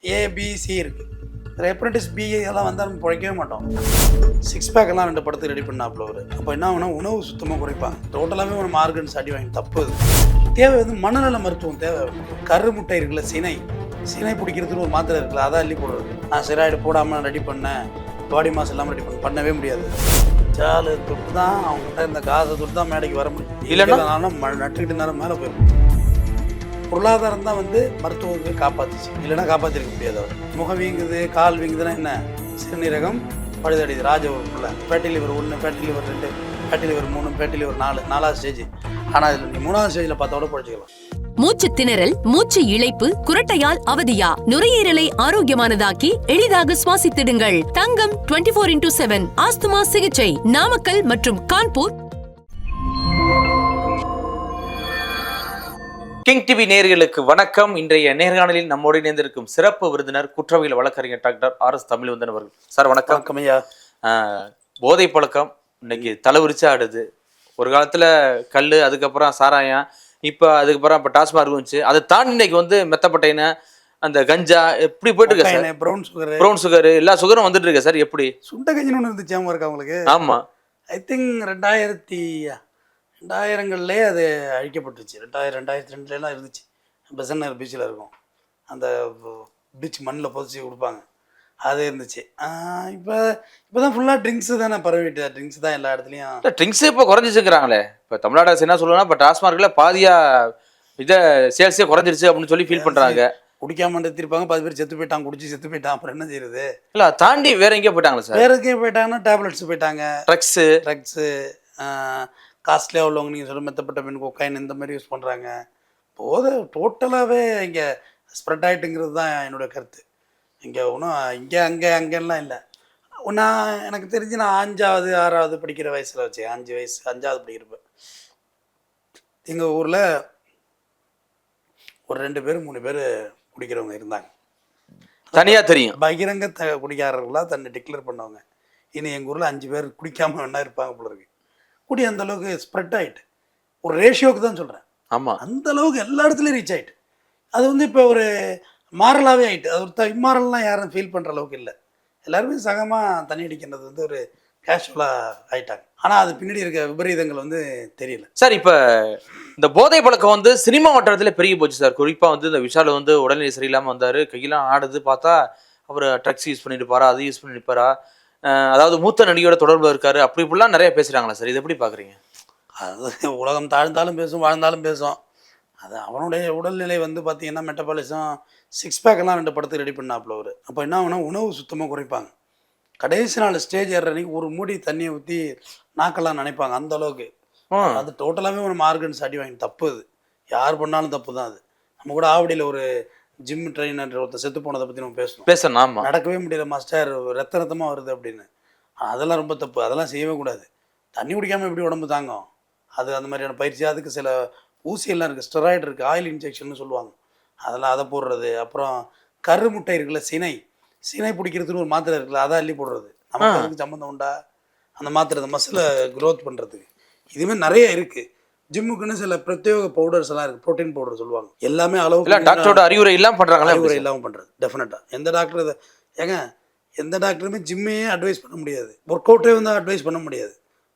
ABC இருக்குது. ரெப்ரண்டிஸ் B எல்லாம் வந்தால் நம்ம பிழைக்கவே மாட்டோம். 6 பேக்கெல்லாம் 2 படத்துக்கு ரெடி பண்ணாப்புல அவர். அப்போ என்ன ஆகுனா உணவு சுத்தமாக குறைப்பாங்க. டோட்டலாகவே ஒரு மார்கன்ஸ் அடி வாங்கி தப்பு. தேவை வந்து மனநல மருத்துவம் தேவை. கரு முட்டை இருக்குல்ல, சினை பிடிக்கிறதுக்கு ஒரு மாத்திரை இருக்குல்ல, அதை அள்ளி போடுறது. நான் ஸ்டெராய்டு போடாமல் ரெடி பண்ணேன், பாடி மாஸ் இல்லாமல் ரெடி பண்ணவே முடியாது. சாலு தொட்டு தான் அவங்ககிட்ட இந்த காசை தொட்டு தான் மேடைக்கு வர முடியும். இல்லைன்னா நானும் நட்டுக்கிட்டு நேரம் மேலே போயிருக்கேன். பொருளாதாரம் தான் வந்து மருத்துவத்தை காப்பாற்றுச்சு, இல்லைன்னா காப்பாற்றிருக்க முடியாது. அவர் முகம் வீங்குது, கால் வீங்குதுன்னா என்ன, சிறுநீரகம் பழுதடையுது. ராஜபுரத்தில் fatty liver 1, fatty liver 2, fatty liver 3, fatty liver 4, 4வது ஸ்டேஜ். ஆனால் இதில் நீ 3வது ஸ்டேஜில் பார்த்தோட படிச்சுக்கலாம். மூச்சு திணறல், மூச்சு இழைப்பு, குரட்டையால் அவதியா, நுரையீரலை ஆரோக்கியமானதாக்கி எளிதாக சுவாசித்திடுங்கள். தங்கம் 24x7 ஆஸ்துமா சிகிச்சை நாமக்கல் மற்றும் கான்பூர். கிங் டிவி நேயர்களுக்கு வணக்கம். இன்றைய நேர்காணலில் நம்மோடு இணைந்திருக்கும் சிறப்பு விருந்தினர் குற்றவியல் வழக்கறிஞர் டாக்டர் RS தமிழ்வந்தன் அவர்கள். சார் வணக்கம். ஐயா. போதை பழக்கம் இன்னைக்கு தலைவிரிச்சு ஆடுது. ஒரு காலத்துல கல், அதுக்கப்புறம் சாராயம், அதுக்கப்புறம் இப்போ டாஸ்மாக் இருந்துச்சு. அதை தாண்டி இன்னைக்கு வந்து மெத்தப்பட்டைன, அந்த கஞ்சா இப்படி போயிட்டு இருக்கு சார். ப்ரௌன் சுகர் எல்லா சுகரும் வந்துட்டு இருக்கு சார். எப்படி சுண்ட கஞ்சின்னு ஒன்று இருந்துச்சு அவங்களுக்கு அவங்களுக்கு? ஆமா, ஐ திங்க் 2000ங்கள்லேயே அது அழிக்கப்பட்டுச்சு. 2002 இருந்துச்சு. பெசன்னர் பீச்சில் இருக்கும், அந்த பீச் மண்ணில் புதைச்சி கொடுப்பாங்க, அது இருந்துச்சு. இப்போ தான் ஃபுல்லாக ட்ரிங்க்ஸு தானே பரவிட்டு, ட்ரிங்க்ஸ் தான் எல்லா இடத்துலையும். ட்ரிங்க்ஸே இப்போ குறைஞ்சிச்சுக்கிறாங்களே. இப்போ தமிழ்நாடு அரசு என்ன சொல்லுவாங்கன்னா, இப்போ டாஸ்மார்க்கில் பாதியா இதை சேல்ஸே குறைஞ்சிருச்சு அப்படின்னு சொல்லி ஃபீல் பண்ணுறாங்க. குடிக்காம நிறுத்திருப்பாங்க, 10 பேர் செத்து போயிட்டாங்க, குடிச்சு செத்து போயிட்டான். அப்புறம் என்ன செய்யுது? இல்லை, தாண்டி வேற எங்கேயும் போயிட்டாங்களா சார்? வேற எங்கேயும் போயிட்டாங்கன்னா டேப்லெட்ஸ் போயிட்டாங்க, ட்ரக்ஸு காஸ்ட்லியாக உள்ளவங்க. நீங்கள் சொல்ல மெத்தப்பட்ட பெண், கொக்கைன், இந்த மாதிரி யூஸ் பண்ணுறாங்க. போதை டோட்டலாகவே இங்கே ஸ்ப்ரெட் ஆகிட்டுங்கிறது தான் என்னுடைய கருத்து. இங்கே ஒன்றும் இங்கே அங்கெல்லாம் இல்லை. நான் எனக்கு தெரிஞ்சு நான் 5வது 6வது படிக்கிற வயசில் வச்சு 5 வயசு 5வது படிக்கிறப்ப எங்கள் ஊரில் ஒரு 2 பேர் 3 பேர் குடிக்கிறவங்க இருந்தாங்க. தனியாக தெரியும், பகிரங்க குடிக்காரர்களாக தன்னை டிக்ளேர் பண்ணவங்க. இனி எங்கள் ஊரில் 5 பேர் குடிக்காமல் வேணா இருப்பாங்க போல இருக்கு. குடி அந்த அளவுக்கு ஸ்ப்ரெட் ஆகிட்டு, ஒரு ரேஷியோக்கு தான் சொல்கிறேன். ஆமாம், அந்த அளவுக்கு எல்லா இடத்துலையும் ரீச் ஆகிட்டு. அது வந்து இப்போ ஒரு மாரலாகவே ஆகிட்டு. அது ஒரு இம்மாரல்லாம் யாரும் ஃபீல் பண்ணுற அளவுக்கு இல்லை. எல்லாருமே சகமாக தண்ணி அடிக்கிறது வந்து ஒரு கேஷுவலாக ஆகிட்டாங்க. ஆனால் அது பின்னாடி இருக்க விபரீதங்கள் வந்து தெரியல சார். இப்போ இந்த போதை பழக்கம் வந்து சினிமா வட்டாரத்தில் பெருகி போச்சு சார். குறிப்பாக வந்து இந்த விஷால் வந்து உடல்நிலை சரியில்லாமல் வந்தார், கையெல்லாம் ஆடுது, பார்த்தா அவர் ட்ரக்ஸ் யூஸ் பண்ணிட்டு இருப்பாரா, அது யூஸ் பண்ணிட்டு இருப்பாரா, அதாவது மூத்த நடிகையோட தொடர்பில் இருக்காரு, அப்படி இப்படிலாம் நிறைய பேசுகிறாங்களா சார்? இது எப்படி பார்க்குறீங்க? அது உலகம் தாழ்ந்தாலும் பேசும், வாழ்ந்தாலும் பேசும். அது அவனுடைய உடல்நிலை வந்து பார்த்தீங்கன்னா மெட்டபாலிசம் 6 பேக்கெல்லாம் 2 படத்துக்கு ரெடி பண்ணாப்புல அவர். அப்போ என்ன ஆகுனா உணவு சுத்தமாக குறைப்பாங்க. கடைசி நாள் ஸ்டேஜ் ஏற அன்றைக்கி ஒரு மூடி தண்ணியை ஊற்றி நாக்கெல்லாம் நினைப்பாங்க, அந்த அளவுக்கு. அது டோட்டலாகவே ஒரு மார்கன்ஸ் அடி வாங்கி தப்பு. அது யார் பண்ணாலும் தப்பு தான். அது நம்ம கூட ஆவடியில் ஒரு ஜிம் ட்ரெயினர் ஒருத்தர் செத்து போனதை பற்றி நம்ம பேசணும். நடக்கவே முடியல மாஸ்டர், ரத்தமாக வருது அப்படின்னு. அதெல்லாம் ரொம்ப தப்பு, அதெல்லாம் செய்யவே கூடாது. தண்ணி குடிக்காமல் எப்படி உடம்பு தாங்கும்? அது அந்த மாதிரியான பயிற்சி. அதுக்கு சில ஊசியெல்லாம் இருக்குது, ஸ்டெராய்டு இருக்குது, ஆயில் இன்ஜெக்ஷன் சொல்லுவாங்க, அதெல்லாம் அதை போடுறது. அப்புறம் கரு முட்டை இருக்குல்ல, சினை பிடிக்கிறதுக்கு ஒரு மாத்திரை இருக்குல்ல, அதை அள்ளி போடுறது. நமக்கு அதுக்கு சம்மந்தம் உண்டா? அந்த மாத்திரை அந்த மசிலை க்ரோத் பண்ணுறதுக்கு. இதுமாதிரி நிறைய இருக்குது. ஜிம்முக்குன்னு சில பிரத்யேக பவுடர்ஸ் எல்லாம் இருக்குது, ப்ரோட்டீன் பவுடர் சொல்லுவாங்க. எல்லாமே அளவுக்கு டாக்டரோட அறிவுரை இல்லாமல் பண்ணுறாங்களா? அறிவுரை இல்லாமல் பண்ணுறது டெஃபினட்டாக. எந்த டாக்டர் இதை எந்த டாக்டருமே ஜிம்மையே அட்வைஸ் பண்ண முடியாது, ஒர்க் அவுட்டே வந்து அட்வைஸ் பண்ண முடியாது.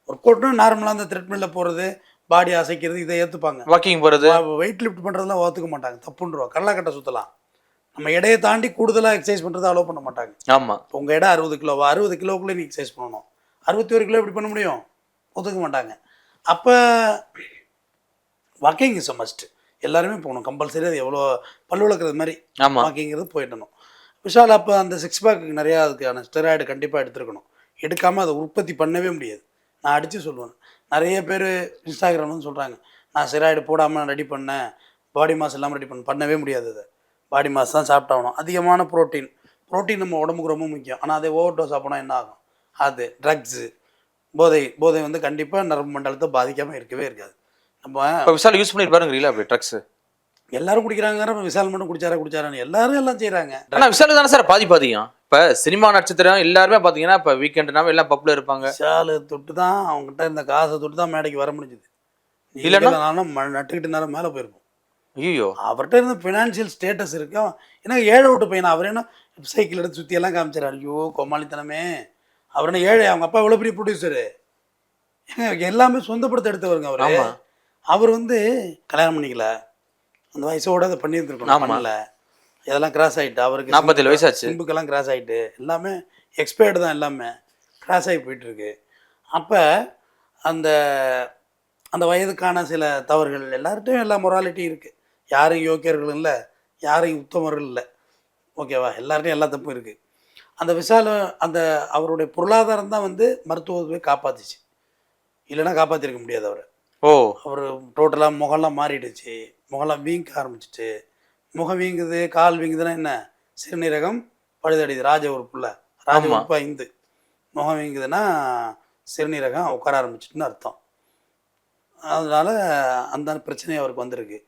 ஒர்க் அவுட்னா நார்மலாக அந்த த்ரெட்மில்லில் போகிறது, பாடி அசைக்கிறது, இதை ஏற்றுப்பாங்க. வாக்கிங் போகிறது, வெயிட் லிஃப்ட் பண்ணுறதுலாம் ஒத்துக்க மாட்டாங்க, தப்புன்றோம். கடலாக்கட்டை சுற்றலாம், நம்ம எடையை தாண்டி கூடுதலாக எக்ஸசைஸ் பண்ணுறது அலோவ் பண்ண மாட்டாங்க. ஆமாம், உங்கள் எடை 60 கிலோவா, 60 கிலோவுக்குள்ளே நீ எக்ஸசைஸ் பண்ணணும். 61 கிலோ எப்படி பண்ண முடியும்? ஒத்துக்க மாட்டாங்க. அப்போ வாக்கிங் இஸ் அ மஸ்ட். எல்லாருமே போகணும் கம்பல்சரி. அது எவ்வளோ பல்லு விளக்குறது மாதிரி வாக்கிங்கிறது போயிடணும். விஷால் அப்போ அந்த 6 பேக்கு நிறையா அதுக்கான ஸ்டெராய்டு கண்டிப்பாக எடுத்துருக்கணும். எடுக்காமல் அதை உற்பத்தி பண்ணவே முடியாது. நான் அடித்து சொல்லுவேன். நிறைய பேர் இன்ஸ்டாகிராம்னு சொல்கிறாங்க, நான் ஸ்டெராய்டு போடாமல் ரெடி பண்ணேன், பாடி மாஸ் இல்லாமல் ரெடி பண்ணவே முடியாது. அதை பாடி மாஸ் தான் சாப்பிட்டாகணும். அதிகமான ப்ரோட்டீன் நம்ம உடம்புக்கு ரொம்ப முக்கியம். ஆனால் அதை ஓவர் டோஸ் ஆகணும், என்ன ஆகும்? அது ட்ரக்ஸு, போதை வந்து கண்டிப்பாக நரம்பு மண்டலத்தை பாதிக்காமல் இருக்கவே இருக்காது. நம்ம விஷால் யூஸ் பண்ணிருப்பாருங்களா அப்படி ட்ரக்ஸ்? எல்லாரும் குடிக்கிறாங்க, விஷால் மட்டும் குடிச்சாரான்னு எல்லாரும் எல்லாம் செய்கிறாங்க. ஆனால் விஷால் தானே சார் பாதிக்கும். இப்போ சினிமா நட்சத்திரம் எல்லாருமே பார்த்தீங்கன்னா இப்போ வீக்கெண்டுனாவே எல்லாம் பப்பில் இருப்பாங்க. விஷால் தொட்டு தான் அவங்ககிட்ட இந்த காசை தொட்டு தான் மேடைக்கு வர முடிஞ்சுது. இல்லைன்னா நானும் நட்டுக்கிட்டு நேரம் மேலே போயிருப்போம். ஐயோ. அவர்கிட்ட இருந்த ஃபினான்ஷியல் ஸ்டேட்டஸ் இருக்கு. ஏன்னா ஏழை விட்டு பையனா அவர் என்ன சைக்கிள் எடுத்து சுற்றியெல்லாம் காமிச்சார். ஐயோ கோமாளித்தனமே. அவர் என்ன ஏழை? அவங்க அப்பா எவ்வளோ பெரிய ப்ரொடியூசரு, எல்லாமே சொந்த படத்தை எடுத்தவருங்க அவர். ஆமா. அவர் வந்து கல்யாணம் பண்ணிக்கல, அந்த வயசோட அதை பண்ணியிருந்துருக்கணும், பண்ணல. இதெல்லாம் கிராஸ் ஆகிட்டு அவருக்கு 47 வயசாச்சு. சிம்புக்கெல்லாம் கிராஸ் ஆகிட்டு எல்லாமே எக்ஸ்பயர்டு தான், எல்லாமே கிராஸ் ஆகி போயிட்டுருக்கு. அப்போ அந்த அந்த வயதுக்கான சில தவறுகள் எல்லார்ட்டையும் எல்லா மொராலிட்டி இருக்குது. யாரும் யோக்கியர்கள் இல்லை, யாரும் உத்தமர்கள் இல்லை, ஓகேவா? எல்லார்ட்டையும் எல்லா தப்பும் இருக்குது. அந்த விஷால அந்த அவருடைய பொருளாதாரம் தான் வந்து மருத்துவத்தை காப்பாற்றிச்சு, இல்லைன்னா காப்பாற்றிருக்க முடியாது அவரை. ஓ. அவர் டோட்டலாக முகம்லாம் மாறிடுச்சு, முகம்லாம் வீங்க ஆரம்பிச்சிட்டு. முகம் வீங்குது, கால் வீங்குதுன்னா என்ன? சிறுநீரகம் பழுதடையுது. ராஜ உறுப்புல ராஜ உறுப்பா இந்து முகம் வீங்குதுன்னா சிறுநீரகம் உட்கார ஆரம்பிச்சிட்டுன்னு அர்த்தம். அதனால அந்த பிரச்சனை அவருக்கு வந்திருக்கு.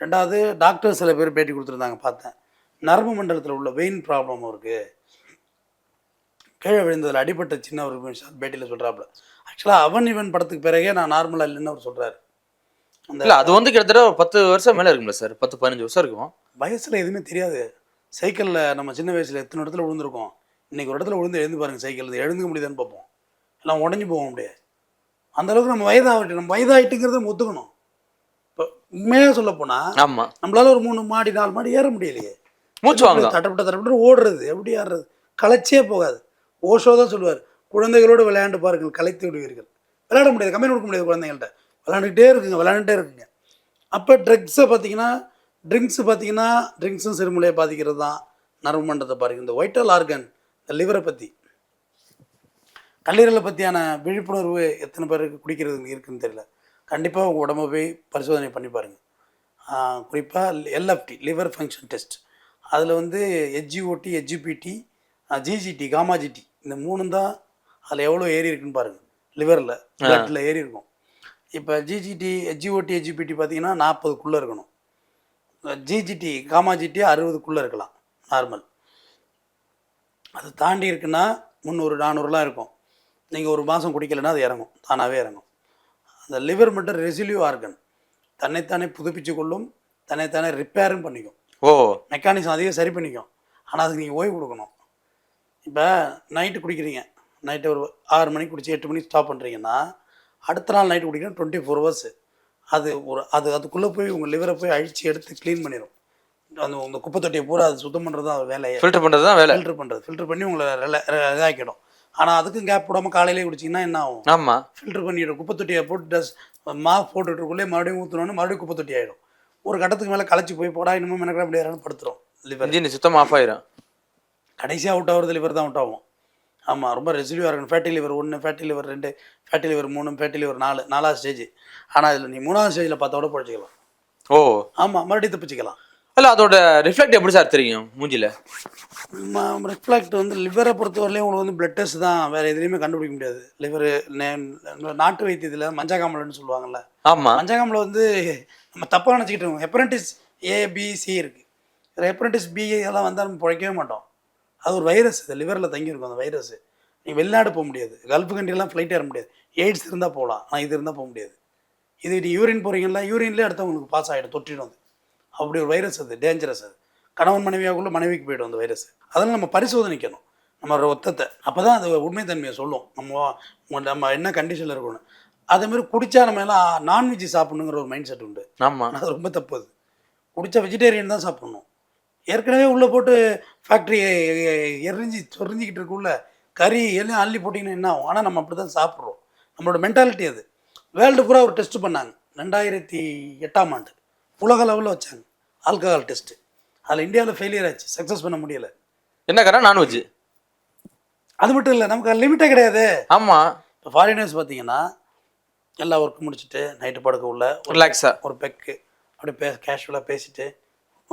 ரெண்டாவது டாக்டர் சில பேர் பேட்டி கொடுத்துருந்தாங்க, பார்த்தேன். நரம்பு மண்டலத்தில் உள்ள வெயின் ப்ராப்ளம் அவருக்கு, கீழே விழுந்ததில் அடிப்பட்ட சின்ன ஒரு பேட்டியில் சொல்கிறாப்புல. ஆக்சுவலாக அவன் இவன் படத்துக்கு பிறகே நான் நார்மலாக இல்லைன்னு அவர் சொல்கிறாரு. இல்லை, அது வந்து கிட்டத்தட்ட ஒரு 10 வருஷம் மேலே இருக்குங்களா சார்? 10-15 வருஷம் இருக்கும். வயசில் எதுவுமே தெரியாது. சைக்கிளில் நம்ம சின்ன வயசில் எத்தனை இடத்துல விழுந்திருக்கோம். இன்றைக்கி ஒரு இடத்துல விழுந்து எழுந்து பாருங்கள், சைக்கிள் எழுந்துக்க முடியுதான்னு பார்ப்போம், எல்லாம் உடஞ்சி போக முடியாது. அந்தளவுக்கு நம்ம வயதாகிட்டு, நம்ம வயதாகிட்டுங்கிறத நம்ம ஒத்துக்கணும். இப்போ உண்மையாக சொல்ல போனால், ஆமாம், நம்மளால ஒரு 3 மாடி 4 மாடி ஏற முடியலையே. மூச்சு வாங்க, தட்டப்பட்டு ஓடுறது, எப்படி ஆடுறது, களைச்சே போகாது. ஓஷோ தான் சொல்லுவார், குழந்தைகளோடு விளையாண்டு பாருங்கள் களைத்து விடுவீர்கள். விளையாட முடியாது, கம்மியாக கொடுக்க முடியாது குழந்தைங்கள்ட்ட. விளையாண்டுகிட்டே இருக்குங்க. அப்போ ட்ரிங்க்ஸும் பார்த்தீங்கன்னா ட்ரிங்க்ஸும் சிறுமூலையை பாதிக்கிறது தான், நரம்பு மண்டலத்தை பாதிக்கும். இந்த வைட்டல் ஆர்கன், இந்த லிவரை பற்றி, கல்லீரலை பற்றியான விழிப்புணர்வு எத்தனை பேருக்கு குடிக்கிறது இருக்குதுன்னு தெரியல. கண்டிப்பாக உங்கள் உடம்பை போய் பரிசோதனை பண்ணி பாருங்கள். குறிப்பாக எல்எஃப்டி, லிவர் ஃபங்க்ஷன் டெஸ்ட், அதில் வந்து HGOT, HGPT, GGT, gamma GT, இந்த 3 தான் அதில் எவ்வளோ ஏறி இருக்குன்னு பாருங்கள். லிவரில், பிளட்டில் ஏறி இருக்கும். இப்போ GGT, HGOT, HGPT பார்த்தீங்கன்னா 40க்குள்ளே இருக்கணும். GGT, காமா ஜிடி 60க்குள்ளே இருக்கலாம் நார்மல். அது தாண்டி இருக்குன்னா 300-400லாம் இருக்கும். நீங்கள் ஒரு மாதம் குடிக்கலைன்னா அது இறங்கும், தானாகவே இறங்கும். அந்த லிவர் மட்டும் ரெசிலியூ ஆர்கன், தன்னைத்தானே புதுப்பிச்சு கொள்ளும், தன்னைத்தானே ரிப்பேரும் பண்ணிக்கும். ஓ, மெக்கானிசம் அதிகம் சரி பண்ணிக்கும். ஆனால் அதுக்கு நீங்கள் ஓய்வு கொடுக்கணும். இப்போ நைட்டு குடிக்கிறீங்க, நைட்டு ஒரு 6 மணிக்கு குடிச்சு 8 மணிக்கு ஸ்டாப் பண்ணுறீங்கன்னா, அடுத்த நாள் நைட்டு குடிக்கணும் 24 ஹவர்ஸ். அதுக்குள்ளே போய் உங்கள் லிவரை போய் அழித்து எடுத்து க்ளீன் பண்ணிடும். அந்த குப்பை தொட்டியை பூரா அது சுத்தம் பண்ணுறது தான் வேலையை. ஃபில்டர் பண்ணுறது தான் வேலை. ஃபில்டர் பண்ணி உங்களை இதாக்கிடும். ஆனால் அதுக்கும் கேப் போடாமல் காலையிலே குடிச்சிங்கன்னா என்ன ஆகும்? ஆமாம், ஃபில்டர் பண்ணிவிடும். குப்பை தொட்டியை போட்டு போட்டுட்டுக்குள்ளே மறுபடியும் ஊற்றணுன்னு மறுபடியும் குப்பை தொட்டி ஆகிடும். ஒரு கட்டத்துக்கு மேலே களைச்சி போய் போடா இன்னமும் எனக்கு முடியாதுன்னு படுத்துரும். லிவர் இன்ஜின் சுத்தமாக ஆஃப் ஆயிரும். கடைசியாக அவுட் ஆகிறது லிவர் தான் அவுட் ஆகும். ஆமாம், ரொம்ப ரெசிலியூவாக இருக்கணும். Fatty liver 1, fatty liver 2, fatty liver 3, fatty liver 4, 4வது ஸ்டேஜ். ஆனால் இதில் நீ 3வது ஸ்டேஜில் பார்த்தோட பழிச்சிக்கலாம். ஓ, ஆமாம், மறுபடியும் தப்பிச்சிக்கலாம். இல்லை, அதோட ரிஃப்ளெக்ட் எப்படி சார் தெரியும் மூஞ்சில்? ரிஃப்ளெக்ட் வந்து லிவரை பொறுத்தவரையிலையும் உங்களுக்கு வந்து பிளட் டெஸ்ட் தான், வேறு எதுலேயுமே கண்டுபிடிக்க முடியாது. லிவர் நாட்டு வைத்தியத்தில் மஞ்சகாமலன்னு சொல்லுவாங்கள்ல. ஆமாம், மஞ்சகாமலை வந்து நம்ம தப்பாக நினச்சிக்கிட்டு இருக்கோம். ஹெப்படைட்டிஸ் A, B, C இருக்குது. ஹெப்படைட்டிஸ் B எல்லாம் வந்தால் நம்ம பிழைக்கவே மாட்டோம். அது ஒரு வைரஸ், இது லிவரில் தங்கியிருக்கும் அந்த வைரஸ். நீங்கள் வெளிநாடு போக முடியாது, கல்ஃப் கண்ட்ரிலாம் ஃப்ளைட் ஏற முடியாது. எய்ட்ஸ் இருந்தால் போகலாம், ஆனால் இது இருந்தால் போக முடியாது. இது நீ யூரின் போகிறீங்களா, யூரின்லேயே அடுத்தவங்களுக்கு பாஸ் ஆகிடும், தொற்றிடும். அது அப்படி ஒரு வைரஸ், அது டேஞ்சரஸ். அது கணவன் மனைவியாக்குள்ளே மனைவிக்கு போய்டும் அந்த வைரஸ். அதெல்லாம் நம்ம பரிசோதனைக்கணும் நம்ம ரத்தத்தை, அப்போ தான் அது உண்மைத்தன்மையை சொல்லும் நம்ம என்ன கண்டிஷனில் இருக்கணும். அதேமாதிரி குடித்தா நம்ம எல்லாம் நான்வெஜ் சாப்பிட்ணுங்கிற ஒரு மைண்ட் செட் உண்டு. ஆமாம், அது ரொம்ப தப்பு. அது குடித்தா வெஜிடேரியன் தான் சாப்பிட்ணும். ஏற்கனவே உள்ளே போட்டு ஃபேக்ட்ரி சொரிஞ்சிக்கிட்டு இருக்குள்ள கறி எல்லாம் அள்ளி போட்டிங்கன்னா என்ன ஆகும்? ஆனால் நம்ம அப்படி தான் சாப்பிட்றோம். நம்மளோட மென்டாலிட்டி அது. வேர்ல்டு பூரா ஒரு டெஸ்ட் பண்ணாங்க 2008ஆம் ஆண்டு, உலக லெவலில் வச்சாங்க ஆல்கஹால் டெஸ்ட்டு. அதில் இந்தியாவில் ஃபெயிலியர் ஆச்சு, சக்ஸஸ் பண்ண முடியலை. என்ன காரணம்? நான்வெஜ். அது மட்டும் இல்லை, நமக்கு லிமிட்டே கிடையாது. ஆமாம், இப்போ ஃபாரினர்ஸ் பார்த்தீங்கன்னா எல்லா ஒர்க் முடிச்சுட்டு நைட்டு படுக்க உள்ள ரிலாக்ஸாக ஒரு பெக்கு அப்படி கேஷுவலாக பேசிட்டு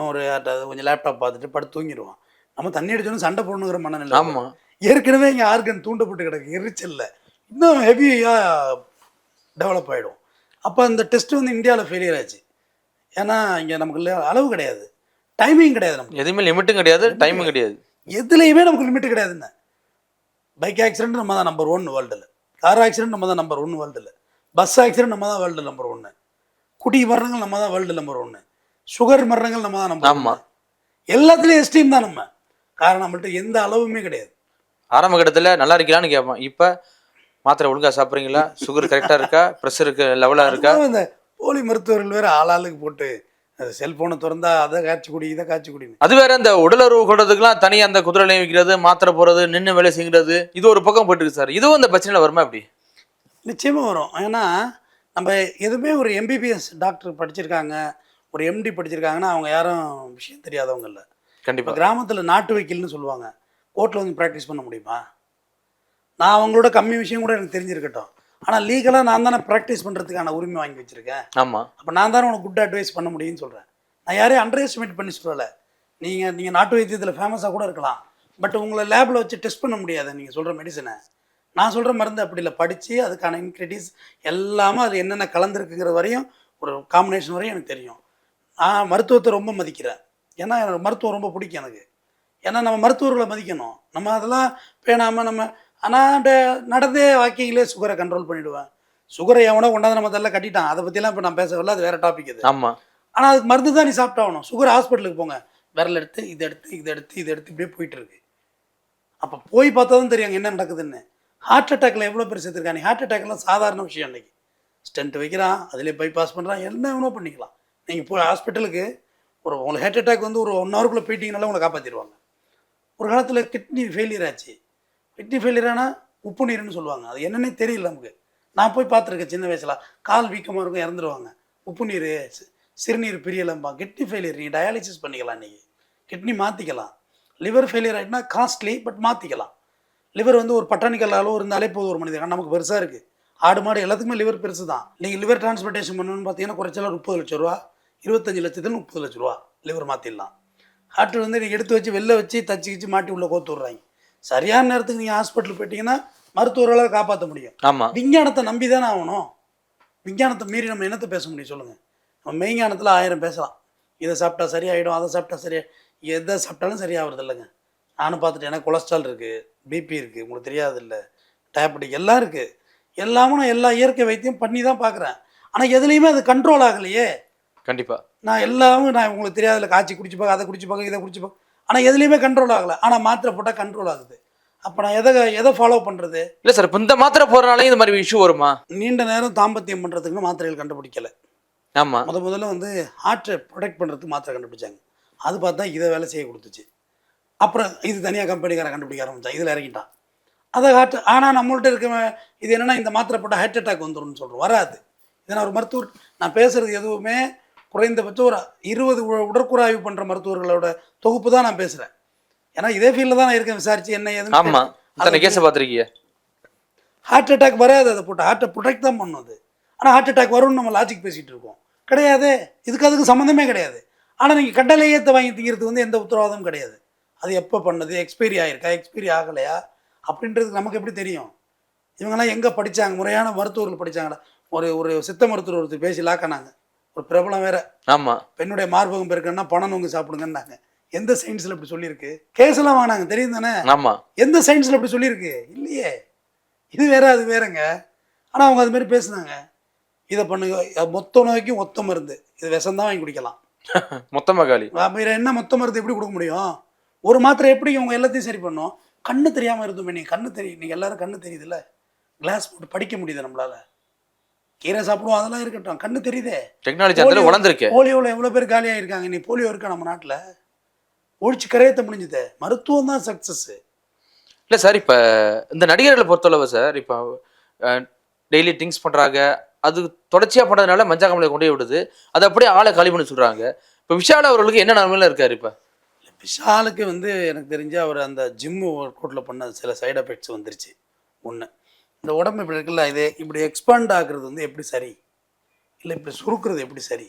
ஒரு கொஞ்சம் லேப்டாப் பார்த்துட்டு படுத்து தூங்கிடுவான். நம்ம தண்ணி அடிச்சோன்னு சண்டை போடணுங்கிற மனநிலை. ஆமாம், ஏற்கனவே இங்கே ஆர்கன் தூண்டப்பட்டு கிடக்கு, எரிச்சல்ல இன்னும் ஹெவியாக டெவலப் ஆகிடும். அப்போ அந்த டெஸ்ட் வந்து இந்தியாவில் ஃபெயிலியர் ஆச்சு. ஏன்னா இங்கே நமக்கு அளவு கிடையாது, டைமிங் கிடையாது, நமக்கு எதுவுமே லிமிட்டும் கிடையாது, டைமும் கிடையாது, எதுலேயுமே நமக்கு லிமிட் கிடையாதுன்னு. பைக் ஆக்சிடென்ட் நம்ம தான் நம்பர் 1 வேர்ல்டில், கார் ஆக்சிடென்ட் நம்ம தான் நம்பர் 1 வேர்ல்டில், பஸ் ஆக்சிடென்ட் நம்ம தான் வேர்ல்டு நம்பர் 1, குடி மரணங்கள் நம்ம தான் வேர்ல்டு நம்பர் 1, சுகர் மரணங்கள் நம்ம தான் நம்ம. ஆமா. எல்லாத்துலேயும் எஸ்டீம் தான் நம்ம. காரணம் நம்மள்ட்ட எந்த அளவுமே கிடையாது. ஆரம்ப கட்டத்துல நல்லா இருக்கலான்னு கேட்போம். இப்ப மாத்திரை ஒழுங்கா சாப்பிட்றீங்களா, சுகர் கரெக்டா இருக்கா, ப்ரெஷருக்கு லெவலா இருக்கா. இந்த போலி மருத்துவர்கள் வேற ஆளாளுக்கு போட்டு செல்போனை திறந்தா அதை காய்ச்சி குடி இதை காய்ச்சி குடின்னு. அது வேற இந்த உடலுறவு கொள்றதுக்குலாம் தனியா அந்த குதிரை வைக்கிறது, மாத்திரை போறது, நின்று வேலை செய்கிறது, இது ஒரு பக்கம் போயிட்டு இருக்கு சார். இதுவும் இந்த பிரச்சனையில வருமா எப்படி? நிச்சயமாக வரும். ஏன்னா நம்ம எதுவுமே ஒரு எம்பிபிஎஸ் டாக்டர் படிச்சிருக்காங்க, ஒரு எம்டி படிச்சிருக்காங்கன்னா அவங்க யாரும் விஷயம் தெரியாதவங்க இல்லை. கண்டிப்பா. கிராமத்தில் நாட்டு வக்கீல்னு சொல்லுவாங்க. கோர்ட்டில் வந்து ப்ராக்டிஸ் பண்ண முடியுமா? நான் அவங்களோட கம்மி விஷயம் கூட எனக்கு தெரிஞ்சிருக்கட்டும், ஆனால் லீகலாக நான் தானே ப்ராக்டிஸ் பண்ணுறதுக்கான உரிமை வாங்கி வச்சுருக்கேன். ஆமா. அப்போ நான் தானே உனக்கு குட் அட்வைஸ் பண்ண முடியும்னு சொல்கிறேன். நான் யாரையும் அண்டர் எஸ்டிமேட் பண்ணி சொல்லலை. நீங்கள் நாட்டு வைத்தியத்தில் ஃபேமஸாக கூட இருக்கலாம், பட் உங்களை லேபில் வச்சு டெஸ்ட் பண்ண முடியாது நீங்கள் சொல்கிற மெடிசனை. நான் சொல்கிற மருந்து அப்படி இல்லை. படித்து அதுக்கான இன்க்ரீடியன்ஸ் எல்லாமே அது என்னென்ன கலந்துருக்குங்கிற வரையும் ஒரு காம்பினேஷன் வரையும் எனக்கு தெரியும். நான் மருத்துவத்தை ரொம்ப மதிக்கிறேன். ஏன்னா எனக்கு மருத்துவம் ரொம்ப பிடிக்கும் எனக்கு. ஏன்னா நம்ம மருத்துவர்களை மதிக்கணும். நம்ம அதெல்லாம் பேணாமல் நம்ம ஆனால் நடந்தே வாக்கிங்களே சுகரை கண்ட்ரோல் பண்ணிவிடுவேன். சுகரை எவனோ கொண்டாந்து நம்ம அதெல்லாம் கட்டிட்டான், அதை பற்றிலாம் இப்போ நான் பேசவில்லை, அது வேறு டாபிக் இது. ஆமா. ஆனால் அதுக்கு மருந்து தான் நீ சாப்பிட்டாகணும். சுகர் ஹாஸ்பிட்டலுக்கு போங்க, விரல் எடுத்து இதை எடுத்து இதை எடுத்து இதை எடுத்து இப்படியே போயிட்டு இருக்கு. அப்போ போய் பார்த்தா தான் தெரியும் என்ன நடக்குதுன்னு. ஹார்ட் அட்டாக்ல எவ்வளோ பேர் சேர்த்துருக்காங்க. ஹார்ட் அட்டாக்லாம் சாதாரண விஷயம். அன்றைக்கி ஸ்டென்ட் வைக்கிறான், அதிலே பைபாஸ் பண்ணுறான், என்ன வேணும் பண்ணிக்கலாம். நீங்கள் போய் ஹாஸ்பிட்டலுக்கு உங்களுக்கு ஹார்ட் அட்டாக் வந்து ஒரு 1 ஹவருக்குள்ளே போயிட்டீங்கனால உங்களை காப்பாற்றிடுவாங்க. ஒரு காலத்தில் கிட்னி ஃபெயிலியர் ஆச்சு. கிட்னி ஃபெயிலியர் ஆனால் உப்பு நீர்னு சொல்லுவாங்க. அது என்னன்னே தெரியல நமக்கு. நான் போய் பார்த்துருக்கேன் சின்ன வயசில். கால் வீக்கமாக இருக்கும், இறந்துருவாங்க. உப்பு நீர் சிறுநீர் பிரியலம்பா. கிட்னி ஃபெயிலியர், நீங்கள் டயாலிசிஸ் பண்ணிக்கலாம். இன்றைக்கி கிட்னி மாற்றிக்கலாம். லிவர் ஃபெயிலியர் ஆகிட்டுனா காஸ்ட்லி, பட் மாற்றிக்கலாம். லிவர் வந்து ஒரு பட்டாணிக்கல் அளவு இருந்தாலே போதும் ஒரு மனிதன். நமக்கு பெருசாக இருக்குது. ஆடு மாடு எல்லாத்துக்குமே லிவர் பெருசு தான். நீங்கள் லிவர் டிரான்ஸ்பிளேஷன் பண்ணணும்னு பார்த்தீங்கன்னா குறைச்சலாம் 30 லட்ச ரூபா, 25 லட்சத்துல 30 லட்ச ரூபா லிவர் மாற்றிடலாம். ஹார்ட் வந்து நீங்கள் எடுத்து வச்சு வெளில வச்சு தச்சு கிச்சு மாட்டி உள்ளே கோத்து விட்றாங்க. சரியான நேரத்துக்கு நீங்கள் ஹாஸ்பிட்டல் போயிட்டீங்கன்னா மருத்துவர்களால் காப்பாற்ற முடியும். ஆமாம். விஞ்ஞானத்தை நம்பி தானே ஆகணும். விஞ்ஞானத்தை மீறி நம்ம என்னத்தை பேச முடியும் சொல்லுங்கள். நம்ம மெய்ஞானத்தில் 1000 பேசலாம். இதை சாப்பிட்டா சரியாயிடும், அதை சாப்பிட்டா சரியா, எதை சாப்பிட்டாலும் சரியாகிறது இல்லைங்க. நானும் பார்த்துட்டேன். எனக்கு கொலஸ்ட்ரால் இருக்குது, பிபி இருக்குது, உங்களுக்கு தெரியாது இல்லை, டயபெட்டிக் எல்லாம் இருக்குது. எல்லாமும் நான் எல்லா இயற்கை வைத்தியம் பண்ணி தான் பார்க்குறேன். ஆனால் எதுலேயுமே அது கண்ட்ரோல் ஆகலையே. கண்டிப்பாக. நான் எல்லாமே நான் உங்களுக்கு தெரியாதுல, காய்ச்சி குடிச்சு பார்க்க, அதை குடிச்சு பார்க்க, இதை குடிச்சு பார்க்க, ஆனால் எதுலேயுமே கண்ட்ரோல் ஆகலை. ஆனால் மாத்திரை போட்டால் கண்ட்ரோல் ஆகுது. அப்போ நான் எதை ஃபாலோ பண்ணுறது? இல்லை சார், இப்போ இந்த மாத்திரை போகிறனாலே இந்த மாதிரி இஷ்யூ வருமா? நீண்ட நேரம் தாம்பத்தியம் பண்ணுறதுக்குன்னு மாத்திரைகள் கண்டுபிடிக்கலை. ஆமாம். முதல்ல வந்து ஹார்ட்டை ப்ரொடெக்ட் பண்ணுறதுக்கு மாத்திரை கண்டுபிடிச்சாங்க. அது பார்த்தா இதை வேலை செய்ய கொடுத்துச்சு. அப்புறம் இது தனியாக கம்பெனிக்காரன் கண்டுபிடிக்க ஆரம்பித்தான், இதில் இறங்கிட்டான். அதை ஹார்ட். ஆனால் நம்மள்ட்ட இருக்க இது என்னென்னா, இந்த மாத்திரை போட்டால் ஹார்ட் அட்டாக் வந்துடும்னு சொல்கிறோம். வராது. இதை நான் ஒரு மருத்துவர், நான் பேசுகிறது எதுவுமே குறைந்தபட்சம் ஒரு 20 உடற்கூறாய்வு பண்ணுற மருத்துவர்களோட தொகுப்பு தான் நான் பேசுகிறேன். ஏன்னா இதே ஃபீல்டில் தான் நான் இருக்கேன், விசாரிச்சு என்ன ஏதுன்னு. ஆமாம், அந்த கேஸை பார்த்துருக்கீங்க. ஹார்ட் அட்டாக் வராது, அதை போட்டு ஹார்ட்டை ப்ரொடெக்ட் தான் பண்ணும் அது. ஆனால் ஹார்ட் அட்டாக் வரும்னு நம்ம லாஜிக் பேசிகிட்டு இருக்கோம். கிடையாது, அதுக்கு சம்மந்தமே கிடையாது. ஆனால் நீங்கள் கடலையேற்ற வாங்கி திங்கிறது வந்து எந்த உத்தரவாதமும் கிடையாது. அது எப்போ பண்ணது, எக்ஸ்பைரி ஆகிருக்கா, எக்ஸ்பைரி ஆகலையா அப்படின்றதுக்கு நமக்கு எப்படி தெரியும்? இவங்கெல்லாம் எங்கே படித்தாங்க? முறையான மருத்துவர்கள் படித்தாங்களா? ஒரு சித்த மருத்துவர் ஒருத்தர் பேசி லாக்கானாங்க, ஒரு பிரபலம் வேற. ஆமாம். பெண்ணுடைய மார்பகம் பெருக்கன்னா பணம் நோங்க சாப்பிடுங்கன்னாங்க. எந்த சயின்ஸில் இப்படி சொல்லியிருக்கு? கேஸெல்லாம் வாங்கினாங்க, தெரியும் தானே? ஆமாம். எந்த சயின்ஸில் இப்படி சொல்லியிருக்கு? இல்லையே. இது வேற அது வேறங்க. ஆனால் அவங்க அது மாதிரி பேசுனாங்க. இதை பண்ணுங்க, மொத்த நோய்க்கும் ஒத்த மருந்து, இது விஷம் தான் வாங்கி குடிக்கலாம். மொத்தமாக காலி. வேற என்ன மொத்த மருந்து எப்படி கொடுக்க முடியும்? ஒரு மாத்திரை எப்படி அவங்க எல்லாத்தையும் சரி பண்ணும்? கண்ணு தெரியாமல் இருந்தோமே. நீங்கள் கண்ணு தெரியும், நீங்கள் எல்லாரும் கண்ணு தெரியுதுல்ல, கிளாஸ் போட்டு படிக்க முடியுது நம்மளால. கீரை சாப்பிடுவோம், அதெல்லாம் இருக்கட்டும், கண்ணு தெரியுதே. டெக்னாலஜி அதில் வளர்ந்துருக்கு. போலியோவில் எவ்வளோ பேர் காலியாக இருக்காங்க. நீ போலியோ இருக்கா நம்ம நாட்டில்? ஒழிச்சு கரையத்த முடிஞ்சுது. மருத்துவம் தான் சக்ஸஸ். இல்லை சார், இப்போ இந்த நடிகர்களை பொறுத்தளவு சார், இப்போ டெய்லி ட்ரிங்க்ஸ் பண்ணுறாங்க, அது தொடர்ச்சியாக பண்ணுறதுனால மஞ்சா கமலை கொண்டே விடுது, அது அப்படியே ஆளை காலி பண்ணி சொல்கிறாங்க. இப்போ விஷால் அவர்களுக்கு என்ன நிலைமையில இருக்காரு? இப்போ விஷாலுக்கு வந்து எனக்கு தெரிஞ்சு அவர் அந்த ஜிம்மு ஒர்க் அவுட்டில் பண்ண சில சைடு எஃபெக்ட்ஸ் வந்துருச்சு. ஒன்று, இந்த உடம்பு இப்படி இருக்குல்ல, இது இப்படி எக்ஸ்பாண்ட் ஆகுறது வந்து எப்படி சரி? இல்லை இப்படி சுருக்குறது எப்படி சரி?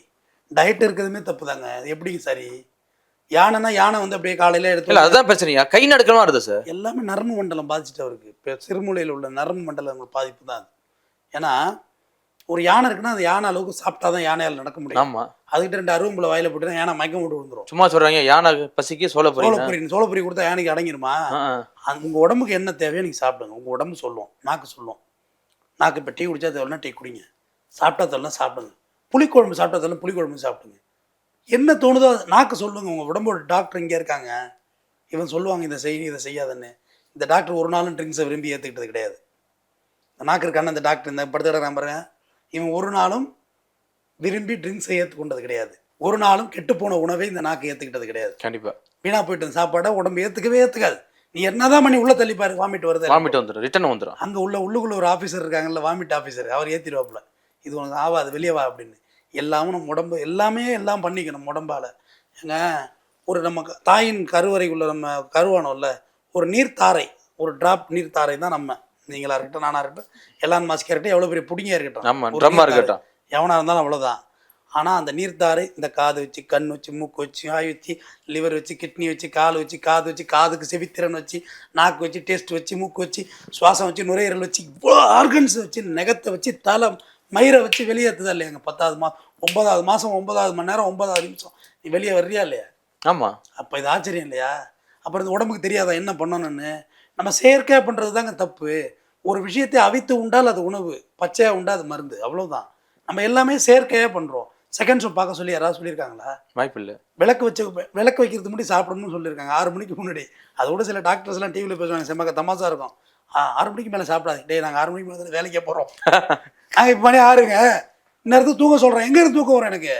டயட் இருக்கிறதுமே தப்பு தாங்க, அது எப்படி சரி? யானைனா யானை வந்து அப்படியே காலையில் எடுத்து, இல்லை அதுதான் பிரச்சனையா? கை நடுக்கமாக இருந்தது சார். எல்லாமே நரம்பு மண்டலம் பாதிச்சுட்டு அவருக்கு. இப்போ சிறுமூலையில் உள்ள நரம்பு மண்டலம் பாதிப்பு தான் அது. ஏன்னா ஒரு யானை இருக்குன்னா அந்த யானை அளவுக்கு சாப்பிட்டா தான் யானையால் நடக்க முடியும். ஆமாம். அதுக்கிட்ட 2 அருவம்புல வாயில போட்டு யானை மயக்கம் போட்டு விழுந்துரும். சும்மா சொல்கிறாங்க யானை பசிக்கு சோளப்பொரி கொடுத்தா யானைக்கு அடங்கிருமா? உங்கள் உடம்புக்கு என்ன தேவையோ நீங்கள் சாப்பிடுங்க. உங்கள் உடம்பு சொல்லும், நாக்கு சொல்லும். நாக்கு இப்போ டீ குடிச்சா தேவைன்னா டீ குடிங்க, சாப்பிட்டா தேவைன்னா சாப்பிடுங்க, புளிக்குழம்பு சாப்பிட்டா தேவைன்னா புளிக்குழம்பு சாப்பிடுங்க. என்ன தோணுதோ நாக்கு சொல்லுங்க. உங்கள் உடம்போட டாக்டர் இங்கே இருக்காங்க, இவன் சொல்லுவாங்க இதை செய் இதை செய்யாதுன்னு. இந்த டாக்டர் ஒரு நாளும் ட்ரிங்க்ஸை விரும்பி ஏற்றுக்கிட்டது கிடையாது. இந்த நாக்கு இருக்கான இந்த டாக்டர் இந்த படுத்துக்கிற நம்புறேங்க, இவன் ஒரு நாளும் விரும்பி ட்ரிங்க்ஸை ஏற்றுக்கொண்டது கிடையாது. ஒரு நாளும் கெட்டுப்போன உணவை இந்த நாக்கு ஏற்றுக்கிட்டது கிடையாது. கண்டிப்பாக வீணாக போயிட்டு சாப்பாடை உடம்பு ஏற்றுக்காது. நீ என்னதான் பண்ணி உள்ளே தள்ளிப்பாரு, வாமிட் வருது, வாமிட் வந்துடும், ரிட்டர்ன் வந்துடும். அங்கே உள்ளுக்குள்ளே ஒரு ஆஃபீஸர் இருக்காங்கல்ல, வாமிட் ஆஃபீஸர், அவர் ஏற்றிடுவாப்புல, இது உனக்கு ஆகாது வெளியே வா அப்படின்னு. எல்லாமும் நம்ம உடம்பு எல்லாம் பண்ணிக்கணும் உடம்பால். ஏங்க ஒரு நம்ம தாயின் கருவறைக்குள்ளே நம்ம கருவானோம்ல, ஒரு நீர்த்தாரை, ஒரு டிராப் நீர்த்தாரை தான் நம்ம. நீங்களாக இருக்கட்டும், நானாக இருக்கட்டும், எல்லாம் மாஸ்காக இருக்கட்டும், எவ்வளோ பெரிய புடிங்கியாக இருக்கட்டும், ஆமாம், ட்ரம்மாக இருக்கட்டும், எவனாக இருந்தாலும் அவ்வளோதான். ஆனால் அந்த நீர்த்தாரை இந்த காது வச்சு, கண் வச்சு, மூக்கு வச்சு, வாய் வச்சு, லிவர் வச்சு, கிட்னி வச்சு, கால் வச்சு, காது வச்சு, காதுக்கு செவித்திறன் வச்சு, நாக்கு வச்சு, டேஸ்ட் வச்சு, மூக்கு வச்சு, சுவாசம் வச்சு, நுரையீரல் வச்சு, இவ்வளோ ஆர்கன்ஸ் வச்சு, நெகத்தை வச்சு, தலை மயிரை வச்சு வெளியேற்றுதா இல்லையாங்க? 10வது மாதம் 9வது மாதம் 9வது மணி நேரம் 9வது நிமிஷம் நீ வெளியே வர்றியா இல்லையா? ஆமாம். அப்போ இது ஆச்சரியம் இல்லையா? அப்புறம் இந்த உடம்புக்கு தெரியாதா என்ன பண்ணணும்னு? நம்ம செயற்கையாக பண்ணுறது தாங்க தப்பு. ஒரு விஷயத்தை அவித்து உண்டால் அது உணவு, பச்சையாக உண்டா அது மருந்து, அவ்வளோதான். நம்ம எல்லாமே செயற்கையாக பண்ணுறோம். செகண்ட் ஷோ பார்க்க சொல்லி யாராவது சொல்லியிருக்காங்களா? வாய்ப்பு இல்லை. விளக்கு வைக்கிறதுக்கு முன்னாடி சாப்பிடணும்னு சொல்லியிருக்காங்க 6 மணிக்கு முன்னாடி. அதோட சில டாக்டர்ஸ்லாம் டிவியில் பேசுவாங்க, செம்மக்க தமாசா இருக்கும். 6 மணிக்கு மேலே சாப்பிடாது. டே நாங்கள் 6 மணிக்கு மேலே வேலைக்கே போகிறோம், நாங்கள் இப்போ மணி 6ங்க, இந்நேரத்துக்கு தூங்க சொல்கிறேன். எங்கேருந்து தூக்கம் வரும் எனக்கு?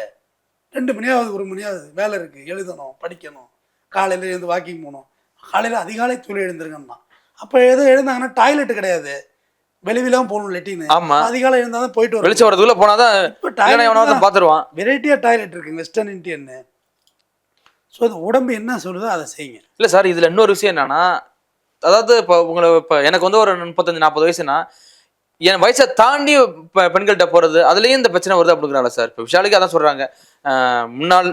2 மணியாவது 1 மணியாவது வேலை இருக்குது, எழுதணும், படிக்கணும், காலையில் எழுந்து வாக்கிங் போகணும், காலையில் அதிகாலை தூள் எழுந்திருக்கணும்னா. அப்போ எழுந்தாங்கன்னா டாய்லெட்டு கிடையாது, வெளிவிலாம் போகணும் லெட்டின்னு. ஆமாம், அதிகாலை எழுந்தால் தான் போயிட்டு வரும். வெளிச்சம் வரதுக்குள்ள போனாதான் இப்போ டாய்லெட் பார்த்துருவான். வெரைட்டியாக டாய்லெட் இருக்குது, வெஸ்டர்ன் இண்டியன்னு. ஸோ அது உடம்பு என்ன சொல்லுதோ அதை செய்யுங்க. இல்லை சார், இதில் இன்னொரு விஷயம் என்னன்னா, அதாவது இப்போ எனக்கு வந்து ஒரு 35-40 வயசுனா, என் வயசை தாண்டி பெண்கள்கிட்ட போகிறது, அதுலேயும் இந்த பிரச்சனை வருது அப்படிங்கிறாங்களா சார்? இப்போ விஷாலுக்கு அதான் சொல்கிறாங்க, முன்னாள்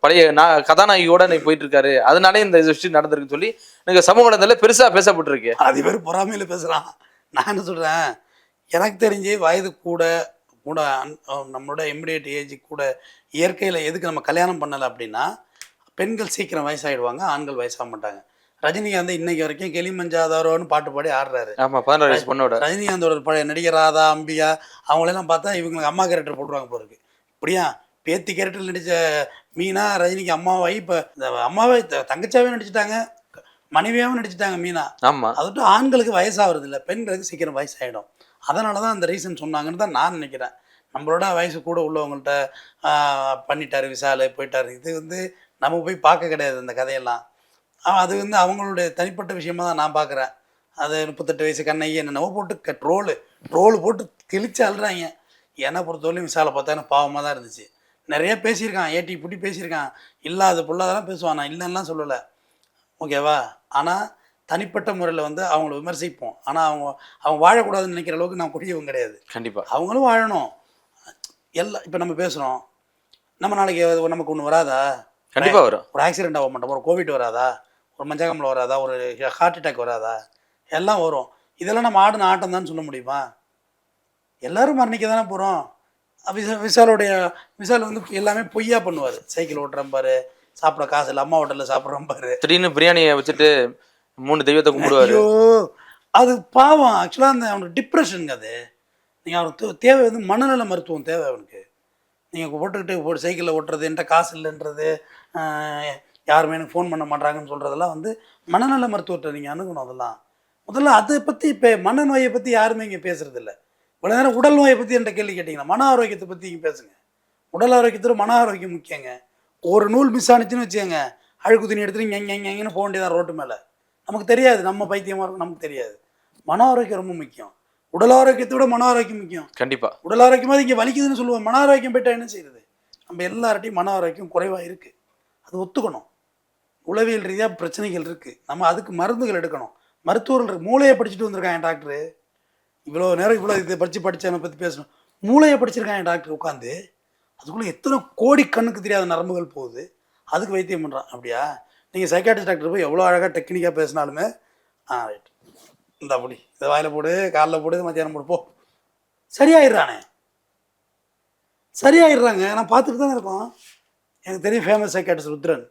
பழைய கதாநாயகியோட நீ போயிட்டு இருக்காரு, அதனாலே இந்த விஷயம் நடந்திருக்குன்னு சொல்லி எனக்கு சமூக வலைதளத்தில் பெருசாக பேசப்பட்டிருக்கு. அது பேர் பொறாமையில் பேசுகிறான். நான் என்ன சொல்கிறேன், எனக்கு தெரிஞ்சு வயது கூட நம்மளோட இமிடியேட் ஏஜ் கூட இயற்கையில் எதுக்கு நம்ம கல்யாணம் பண்ணலை அப்படின்னா, பெண்கள் சீக்கிரம் வயசாகிடுவாங்க, ஆண்கள் வயசாக மாட்டாங்க. ரஜினிகாந்த் இன்னைக்கு வரைக்கும் கெளிமஞ்சாதாரோன்னு பாட்டு பாடி ஆடுறாரு. ஆமாம், 16 வயசு பொண்ணோட. ரஜினிகாந்தோட பழைய நடிகர் ராதா, அம்பிகா அவங்களெல்லாம் பார்த்தா இவங்களுக்கு அம்மா கேரக்டர் போட்டுருவாங்க போருக்கு. இப்படியா பேத்தி கேரக்டர் நடித்த மீனா ரஜினிக்கு அம்மாவாகி இப்போ இந்த அம்மாவை தங்கச்சாவே நடிச்சிட்டாங்க, மனைவியாகவும் நடிச்சிட்டாங்க மீனா. ஆமாம், அதுட்டு ஆண்களுக்கு வயசாகிறது இல்லை, பெண்களுக்கு சீக்கிரம் வயசாகிடும். அதனால தான் அந்த ரீசன் சொன்னாங்கன்னு தான் நான் நினைக்கிறேன். நம்மளோட வயசு கூட உள்ளவங்கள்ட்ட பண்ணிட்டாரு விஷால் போயிட்டார், இது வந்து நம்ம போய் பார்க்க கிடையாது அந்த கதையெல்லாம். அது வந்து அவங்களுடைய தனிப்பட்ட விஷயமாக தான் நான் பார்க்குறேன். அது 38 வயசு கண்ணையை என்னென்னவோ போட்டு ட்ரோலு போட்டு கிழிச்சு அழுறாங்க. என்னை பொறுத்தவரையும் விஷாலை பார்த்தா எனக்கு பாவமாக தான் இருந்துச்சு. நிறைய பேசியிருக்கான், ஏட்டி புட்டி பேசியிருக்கான், இல்லாத பொல்லாதெல்லாம் பேசுவான், நான் இல்லைன்னா சொல்லலை, ஓகேவா? ஆனால் தனிப்பட்ட முறையில் வந்து அவங்கள விமர்சிப்போம். ஆனால் அவங்க வாழக்கூடாதுன்னு நினைக்கிற அளவுக்கு நான் குடியவும் கிடையாது. கண்டிப்பாக அவங்களும் வாழணும். எல்லாம் இப்போ நம்ம பேசுகிறோம், நம்ம நாளைக்கு நமக்கு ஒன்று வராதா? கண்டிப்பாக வரும். ஒரு ஆக்சிடென்ட் ஆக மாட்டோம், ஒரு கோவிட் வராதா, ஒரு மஞ்சக்காமலை வராதா, ஒரு ஹார்ட் அட்டாக் வராதா? எல்லாம் வரும். இதெல்லாம் நம்ம ஆடின ஆட்டம் தான் சொல்ல முடியுமா? எல்லோரும் மரணிக்க தானே போகிறோம். விஷால் வந்து எல்லாமே பொய்யா பண்ணுவார். சைக்கிள் ஓட்டுறம்பாரு, சாப்பிட காசு இல்லை, அம்மா ஹோட்டலில் சாப்பிட்றம்பாரு, திடீர்னு பிரியாணியை வச்சுட்டு 3 தெய்வத்தை கும்பிடுவார். ஐயோ அது பாவம். ஆக்சுவலாக அந்த அவனுக்கு டிப்ரெஷனுங்க. அது நீங்கள் அவனுக்கு தேவை வந்து மனநல மருத்துவம் தேவை அவனுக்கு. நீங்கள் போட்டுக்கிட்டு சைக்கிளில் ஓட்டுறது, என்கிட்ட காசு இல்லைன்றது, யாருமே எனக்கு ஃபோன் பண்ண மாட்டாங்கன்னு சொல்கிறதெல்லாம் வந்து மனநல மருத்துவத்தை நீங்கள் அணுகணும். அதெல்லாம் முதல்ல அதை பற்றி இப்போ மனநோயை பற்றி யாருமே இங்கே பேசுகிறதில்ல. இவ்வளோ நேரம் உடல் நோயை பற்றி என்கிட்ட கேள்வி கேட்டிங்கன்னா, மன ஆரோக்கியத்தை பற்றி இங்கே பேசுங்க. உடல் ஆரோக்கியத்தோட மன ஆரோக்கியம் முக்கியங்க. ஒரு நூல் மிஸ் ஆனிச்சுன்னு வச்சுக்கோங்க, அழுக்கு துணி எடுத்துகிட்டு எங்கேன்னு போக வேண்டியதான் ரோட்டு மேலே. நமக்கு தெரியாது, நம்ம பைத்தியமாக இருக்கும், நமக்கு தெரியாது. மன ஆரோக்கியம் ரொம்ப முக்கியம். உடல் ஆரோக்கியத்தை விட மன ஆரோக்கியம் முக்கியம். கண்டிப்பாக. உடல் ஆரோக்கியமாக இங்கே வலிக்குதுன்னு சொல்லுவோம், மன ஆரோக்கியம் போய்ட்டா என்ன செய்யுது? நம்ம எல்லார்ட்டையும் மன ஆரோக்கியம் குறைவாக இருக்குது, அது ஒத்துக்கணும். உளவியல் ரீதியாக பிரச்சனைகள் இருக்குது, நம்ம அதுக்கு மருந்துகள் எடுக்கணும். மருத்துவர்கள் மூளையை படிச்சுட்டு வந்திருக்காங்க டாக்டரு. இவ்வளோ நேரம் இவ்வளோ இதை படித்தவனை பற்றி பேசணும். மூளையை படிச்சிருக்காங்க டாக்டர் உட்காந்து, அதுக்குள்ளே எத்தனை கோடி கண்ணுக்கு தெரியாத நரம்புகள் போகுது, அதுக்கு வைத்தியம் பண்ணுறான். அப்படியா? நீங்கள் சைக்காட்ரிஸ்ட் டாக்டர் போய் எவ்வளோ அழகாக டெக்னிக்காக பேசினாலுமே ரைட் இந்த அப்படி இதை வாயில் போடு, காலில் போடு, மத்தியானம் போடு, போ, சரியாயிடுறானே, சரியாயிடுறாங்க. நான் பார்த்துட்டு தானே இருக்கோம். எனக்கு தெரியும் ஃபேமஸ் சைக்காட்ரிஸ்ட் ருத்ரன்,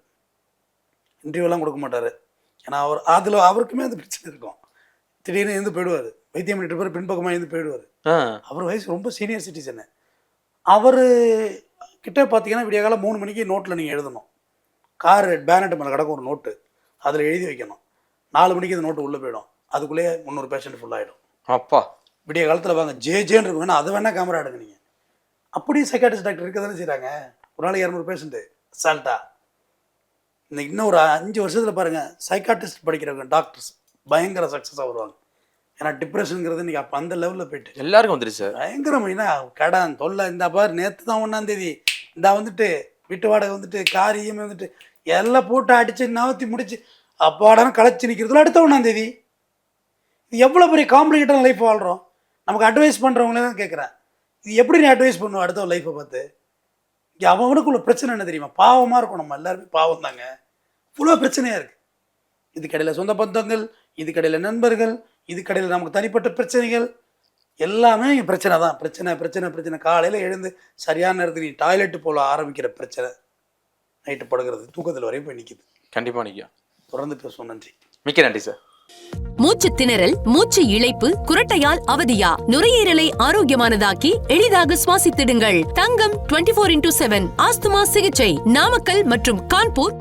இன்டர்வியூலாம் கொடுக்க மாட்டார். ஏன்னா அவருக்குமே அந்த பிரச்சனை இருக்கும். திடீர்னு இருந்து போயிடுவார், வைத்தியம் பண்ணிட்டு இருப்பார், பின்பக்கமாக இருந்து போயிடுவார். அவர் வயசு ரொம்ப சீனியர் சிட்டிசனு. அவர் கிட்ட பார்த்தீங்கன்னா விடிய காலம் 3 மணிக்கு நோட்டில் நீங்கள் எழுதணும். கார் பேனட் மேலே கிடக்கும் ஒரு நோட்டு, அதில் எழுதி வைக்கணும். 4 மணிக்கு அந்த நோட்டு உள்ளே போயிடும். அதுக்குள்ளேயே 300 பேஷண்ட் ஃபுல்லாகிடும். அப்பா விடிய காலத்தில் வாங்க ஜேன்னு இருக்கும், வேணா அதை வேணால் கேமரா எடுங்க நீங்கள். அப்படியே சைக்காட்ரிஸ்ட் டாக்டர் இருக்க தானே செய்கிறாங்க. ஒரு நாளைக்கு 200 பேஷண்ட்டு அசால்ட்டா. இன்னும் ஒரு 5 வருஷத்தில் பாருங்கள், சைக்காட்ரிஸ்ட் படிக்கிறவங்க டாக்டர்ஸ் பயங்கர சக்ஸஸாக வருவாங்க. ஏன்னா டிப்ரெஷனுங்கிறது இன்றைக்கி அப்போ அந்த லெவலில் போயிட்டு எல்லாருக்கும் வந்துருச்சு சார். பயங்கரமாயினா கடன் தொல்லை. இந்த பாரு நேற்று தான் 1ஆம் தேதி இந்த வந்துட்டு வீட்டு வாடகை வந்துட்டு கார் இஎம்ஐ வந்துட்டு எல்லாம் போட்டு அடித்து நவத்தி முடிச்சு அப்பாடான களைச்சி நிற்கிறதுல அடுத்த 1ஆம் தேதி. இது எவ்வளோ பெரிய காம்ப்ளிகேட்டான லைஃப் வாழ்கிறோம். நமக்கு அட்வைஸ் பண்ணுறவங்களே தான் கேட்குறேன், இது எப்படி நீ அட்வைஸ் பண்ணுவோம் அடுத்த லைஃப்பை பார்த்து? இங்கே அவனுக்குள்ள பிரச்சனை என்ன தெரியுமா? பாவமாக இருக்கும். நம்ம எல்லாருமே பாவம் தாங்க. இவ்வளோ பிரச்சனையாக இருக்குது. இது கடையில் சொந்த பந்தங்கள், இது கடையில் நண்பர்கள், இது கடையில் நமக்கு தனிப்பட்ட பிரச்சனைகள், எல்லாமே பிரச்சனை தான். பிரச்சனை பிரச்சனை பிரச்சனை. காலையில் எழுந்து சரியான நேரத்துக்கு நீ டாய்லெட்டு போல ஆரம்பிக்கிற பிரச்சனை நைட்டு படுகிறது தூக்கத்தில் வரையும் போய் நிற்கிது. கண்டிப்பாக நிற்கும். தொடர்ந்து பேசுவோம். நன்றி. மிக்க நன்றி சார். மூச்சு திணறல், மூச்சு இழைப்பு, குரட்டையால் அவதியா? நுரையீரலை ஆரோக்கியமானதாக்கி எளிதாக சுவாசித்திடுங்கள். தங்கம் 24/7 ஆஸ்துமா சிகிச்சை நாமக்கல் மற்றும் கான்பூர்.